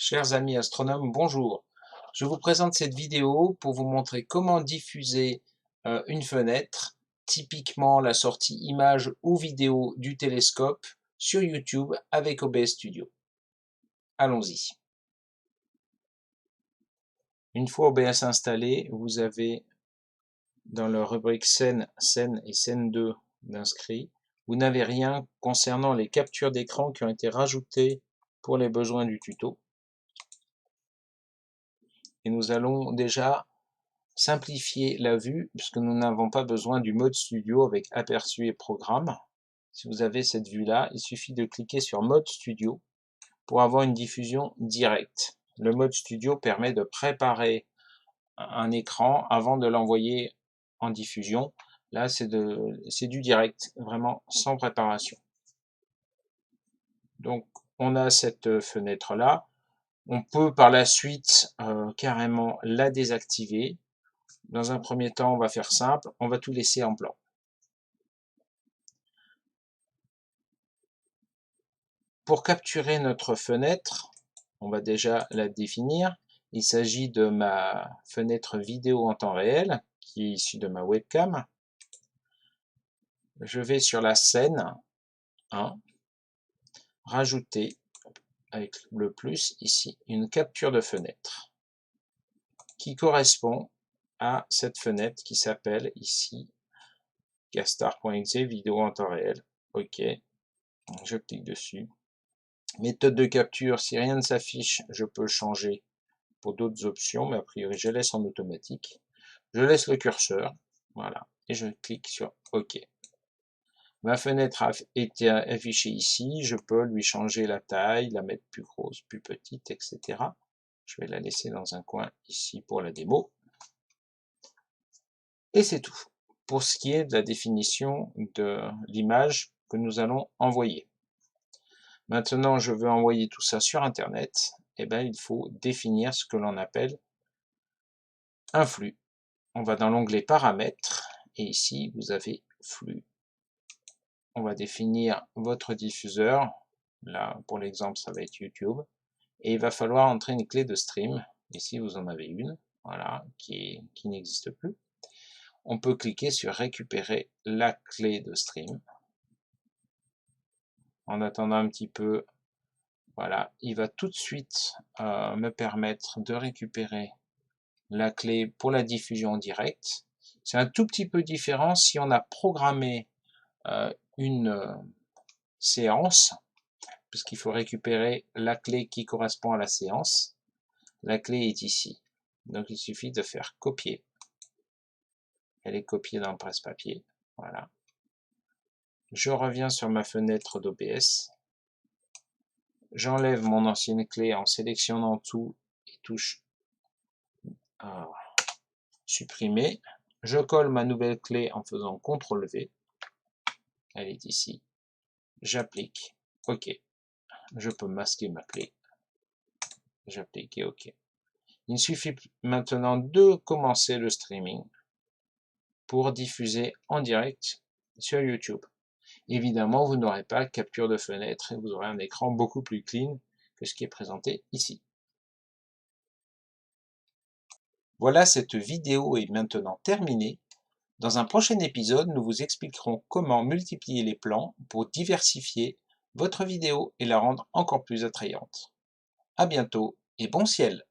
Chers amis astronomes, bonjour. Je vous présente cette vidéo pour vous montrer comment diffuser une fenêtre, typiquement la sortie image ou vidéo du télescope sur YouTube avec OBS Studio. Allons-y. Une fois OBS installé, vous avez dans la rubrique scène et scène 2 d'inscrits, vous n'avez rien concernant les captures d'écran qui ont été rajoutées pour les besoins du tuto. Et nous allons déjà simplifier la vue puisque nous n'avons pas besoin du mode studio avec aperçu et programme. Si vous avez cette vue là, il suffit de cliquer sur mode studio pour avoir une diffusion directe. Le mode studio permet de préparer un écran avant de l'envoyer en diffusion. Là c'est du direct, vraiment sans préparation. Donc on a cette fenêtre là. On peut par la suite carrément la désactiver. Dans un premier temps, on va faire simple, on va tout laisser en blanc. Pour capturer notre fenêtre, on va déjà la définir. Il s'agit de ma fenêtre vidéo en temps réel, qui est issue de ma webcam. Je vais sur la scène 1, rajouter avec le plus ici une capture de fenêtre qui correspond à cette fenêtre qui s'appelle ici castar.exe vidéo en temps réel. OK, je clique dessus. Méthode de capture, si rien ne s'affiche, je peux changer pour d'autres options, mais a priori je laisse en automatique. Je laisse le curseur, voilà, et je clique sur OK. Ma fenêtre a été affichée ici, je peux lui changer la taille, la mettre plus grosse, plus petite, etc. Je vais la laisser dans un coin ici pour la démo. Et c'est tout pour ce qui est de la définition de l'image que nous allons envoyer. Maintenant, je veux envoyer tout ça sur Internet. Eh bien, il faut définir ce que l'on appelle un flux. On va dans l'onglet Paramètres et ici, vous avez Flux. On va définir votre diffuseur. Là, pour l'exemple, ça va être YouTube. Et il va falloir entrer une clé de stream. Ici, vous en avez une, voilà, qui n'existe plus. On peut cliquer sur Récupérer la clé de stream. En attendant un petit peu, voilà, il va tout de suite me permettre de récupérer la clé pour la diffusion en direct. C'est un tout petit peu différent si on a programmé une séance, puisqu'il faut récupérer la clé qui correspond à la séance. La clé est ici. Donc il suffit de faire copier. Elle est copiée dans le presse-papier. Voilà. Je reviens sur ma fenêtre d'OBS. J'enlève mon ancienne clé en sélectionnant tout et touche supprimer. Je colle ma nouvelle clé en faisant CTRL V. Elle est ici. J'applique. OK. Je peux masquer ma clé. J'applique et OK. Il suffit maintenant de commencer le streaming pour diffuser en direct sur YouTube. Évidemment, vous n'aurez pas capture de fenêtre et vous aurez un écran beaucoup plus clean que ce qui est présenté ici. Voilà, cette vidéo est maintenant terminée. Dans un prochain épisode, nous vous expliquerons comment multiplier les plans pour diversifier votre vidéo et la rendre encore plus attrayante. À bientôt et bon ciel!